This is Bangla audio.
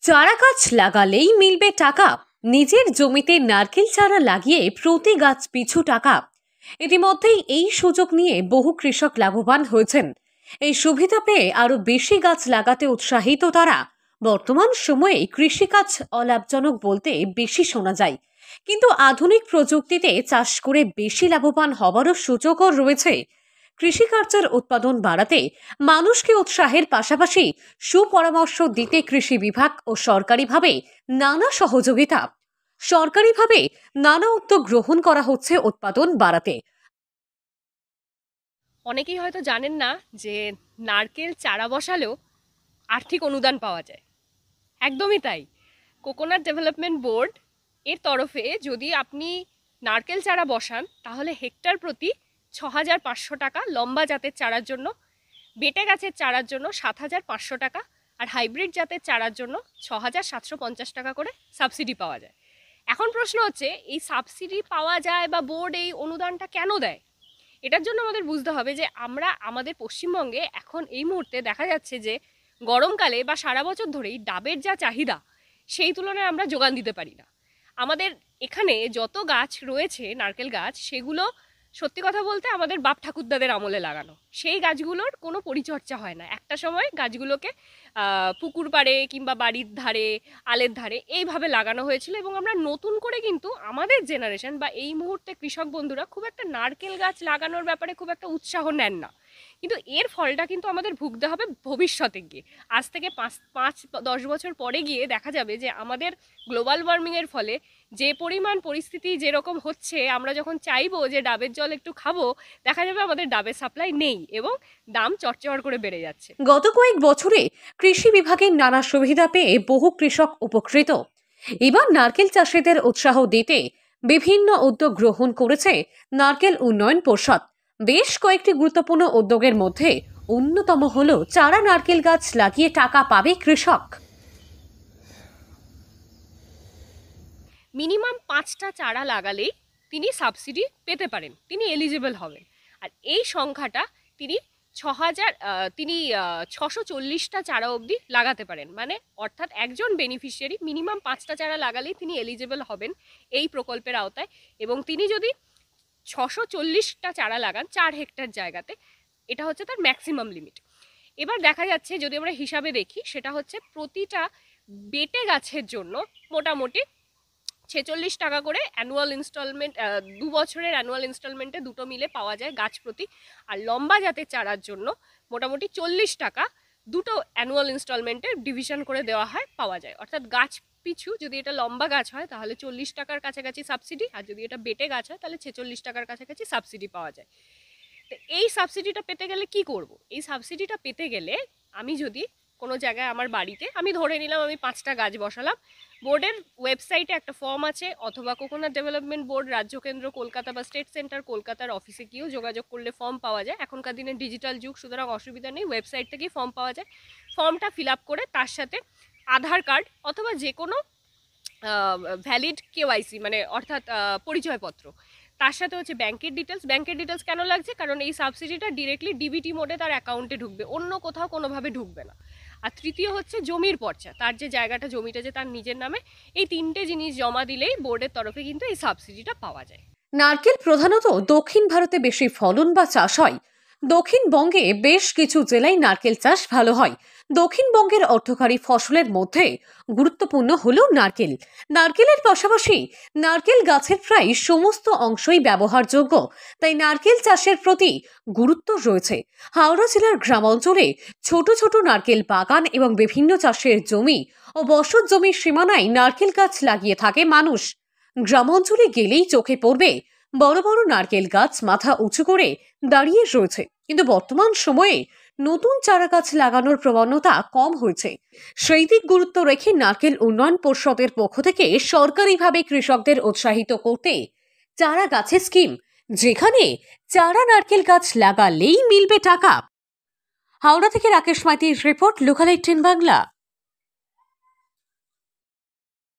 চারা গাছ লাগালেই মিলবে টাকা। নিজের জমিতে নারকেল চারা লাগিয়ে প্রতি গাছ পিছু টাকা। ইতিমধ্যেই এই সুযোগ নিয়ে বহু কৃষক লাভবান হয়েছেন। এই সুবিধা পেয়ে আরো বেশি গাছ লাগাতে উৎসাহিত তারা। বর্তমান সময়ে কৃষিকাজ অলাভজনক বলতে বেশি শোনা যায়, কিন্তু আধুনিক প্রযুক্তিতে চাষ করে বেশি লাভবান হবারও সুযোগও রয়েছে। কৃষিকার্যের উৎপাদন বাড়াতে মানুষকে উৎসাহের পাশাপাশি সুপরামর্শ দিতে কৃষি বিভাগ ও সরকারিভাবে নানা উদ্যোগ গ্রহণ করা হচ্ছে উৎপাদন বাড়াতে। অনেকেই হয়তো জানেন না যে নারকেল চারা বসালেও আর্থিক অনুদান পাওয়া যায়। একদমই তাই। কোকোনাট ডেভেলপমেন্ট বোর্ড এর তরফে যদি আপনি নারকেল চারা বসান তাহলে হেক্টর প্রতি 6,500 টাকা, লম্বা জাতের চারার জন্য, বেটে গাছের চারার জন্য 7,500 টাকা, আর হাইব্রিড জাতের চারার জন্য 6,750 টাকা করে সাবসিডি পাওয়া যায়। এখন প্রশ্ন হচ্ছে, এই সাবসিডি পাওয়া যায় বা বোর্ড এই অনুদানটা কেন দেয়? এটার জন্য আমাদের বুঝতে হবে যে আমাদের পশ্চিমবঙ্গে এখন এই মুহূর্তে দেখা যাচ্ছে যে গরমকালে বা সারা বছর ধরেই ডাবের যা চাহিদা সেই তুলনায় আমরা যোগান দিতে পারি না। আমাদের এখানে যত গাছ রয়েছে নারকেল গাছ, সেগুলো সত্যি কথা বলতে আমাদের বাপ ঠাকুরদাদের আমলে লাগানো। সেই গাছগুলোর কোনো পরিচর্যা হয় না। একটা সময় গাছগুলোকে পুকুর পাড়ে কিংবা বাড়ির ধারে, আলের ধারে এইভাবে লাগানো হয়েছিল, এবং আমরা নতুন করে কিন্তু আমাদের জেনারেশন বা এই মুহূর্তে কৃষক বন্ধুরা খুব একটা নারকেল গাছ লাগানোর ব্যাপারে খুব একটা উৎসাহ নেন না। কিন্তু এর ফলটা কিন্তু আমাদের ভুগতে হবে ভবিষ্যতে গিয়ে। আজ থেকে 5-10 বছর পরে গিয়ে দেখা যাবে যে আমাদের গ্লোবাল ওয়ার্মিংয়ের ফলে যে পরিমাণ পরিস্থিতি যেরকম হচ্ছে, আমরা যখন চাইবো যে ডাবের জল একটু খাবো, দেখা যাবে আমাদের ডাবের সাপ্লাই নেই এবং দাম চড়চড় করে বেড়ে যাচ্ছে। গত কয়েক বছরে কৃষি বিভাগের নানা সুবিধা পেয়ে বহু কৃষক উপকৃত। এবার নারকেল চাষিদের উৎসাহ দিতে বিভিন্ন উদ্যোগ গ্রহণ করেছে নারকেল উন্নয়ন পর্ষদ। বেশ কয়েকটি গুরুত্বপূর্ণ উদ্যোগের মধ্যে অন্যতম হল চারা নারকেল গাছ লাগিয়ে টাকা পাবে কৃষক। মিনিমাম 5টা চারা লাগালেই তিনি সাবসিডি পেতে পারেন, তিনি এলিজিবল হবেন। আর এই সংখ্যাটা তিনি 640টা চারা অবধি লাগাতে পারেন। মানে অর্থাৎ একজন বেনিফিশিয়ারি মিনিমাম 5টা চারা লাগালেই তিনি এলিজিবল হবেন এই প্রকল্পের আওতায়। এবং তিনি যদি 640টা চারা লাগান 4 হেক্টর জায়গাতে, এটা হচ্ছে তার ম্যাক্সিমাম লিমিট। এবার দেখা যাচ্ছে, যদি আমরা হিসাবে দেখি, সেটা হচ্ছে প্রতিটা বেটে গাছের জন্য মোটামুটি 46 টাকা করে অ্যানুয়াল ইনস্টলমেন্ট, 2 বছরের অ্যানুয়াল ইনস্টলমেন্টে দুটো মিলে পাওয়া যায় গাছ প্রতি। আর লম্বা জাতের চারার জন্য মোটামুটি 40 টাকা দুটো অ্যানুয়াল ইনস্টলমেন্টে ডিভিশন করে দেওয়া হয়, পাওয়া যায়। অর্থাৎ গাছ পিছু যদি এটা লম্বা গাছ হয় তাহলে 40 টাকার কাছাকাছি সাবসিডি, আর যদি এটা বেটে গাছ হয় তাহলে 46 টাকার কাছাকাছি সাবসিডি পাওয়া যায়। তো এই সাবসিডিটা পেতে গেলে কি করব? এই সাবসিডিটা পেতে গেলে আমি যদি কোনো জায়গায় আমার বাড়িতে আমি ধরে নিলাম আমি 5টা গাছ বসালাম, বোর্ডের ওয়েবসাইটে একটা ফর্ম আছে, অথবা কোকোনাট ডেভেলপমেন্ট বোর্ড রাজ্য কেন্দ্র কলকাতা বা স্টেট সেন্টার কলকাতার অফিসে গিয়েও যোগাযোগ করলে ফর্ম পাওয়া যায়। এখনকার দিনে ডিজিটাল যুগ, সুতরাং অসুবিধা নেই, ওয়েবসাইট থেকেই ফর্ম পাওয়া যায়। ফর্মটা ফিল আপ করে তার সাথে আধার কার্ড অথবা যে কোনো ভ্যালিড কেওয়াইসি, মানে অর্থাৎ পরিচয়পত্র, তার সাথে হচ্ছে ব্যাংকের ডিটেলস কেন লাগছে? কারণ এই সাবসিডিটা ডিরেক্টলি ডিবিটি মোডে তার অ্যাকাউন্টে ঢুকবে, অন্য কোথাও কোনোভাবে ঢুকবে না। আর তৃতীয় হচ্ছে জমির পর্চা, তার যে জায়গাটা, জমিটা যে তার নিজের নামে, এই 3টে জিনিস জমা দিলেই বোর্ডের তরফে কিন্তু এই সাবসিডিটা পাওয়া যায়। নারকেল প্রধানত দক্ষিণ ভারতে বেশি ফলন বা চাষ হয়। দক্ষিণবঙ্গে বেশ কিছু জেলায় নারকেল চাষ ভালো হয়। দক্ষিণবঙ্গের অর্থকরী ফসলের মধ্যে গুরুত্বপূর্ণ হল নারকেল। নারকেলের পাশাপাশি নারকেল গাছের প্রায় সমস্ত অংশই ব্যবহারযোগ্য, তাই নারকেল চাষের প্রতি গুরুত্ব রয়েছে। হাওড়া জেলার গ্রামাঞ্চলে ছোট ছোট নারকেল বাগান এবং বিভিন্ন চাষের জমি ও বসত জমির সীমানায় নারকেল গাছ লাগিয়ে থাকে মানুষ। গ্রামাঞ্চলে গেলেই চোখে পড়বে বড় বড় নারকেল গাছ মাথা উঁচু করে দাঁড়িয়ে রয়েছে, কিন্তু বর্তমান সময়ে নতুন চারা গাছ লাগানোর প্রবণতা কম হয়েছে। সেই দিক গুরুত্ব রেখে নারকেল উন্নয়ন পর্ষদের পক্ষ থেকে সরকারিভাবে কৃষকদের উৎসাহিত করতে চারা গাছের স্কিম, যেখানে চারা নারকেল গাছ লাগালেই মিলবে টাকা। হাওড়া থেকে রাকেশ মাইতির রিপোর্ট, লোকাল 18 বাংলা।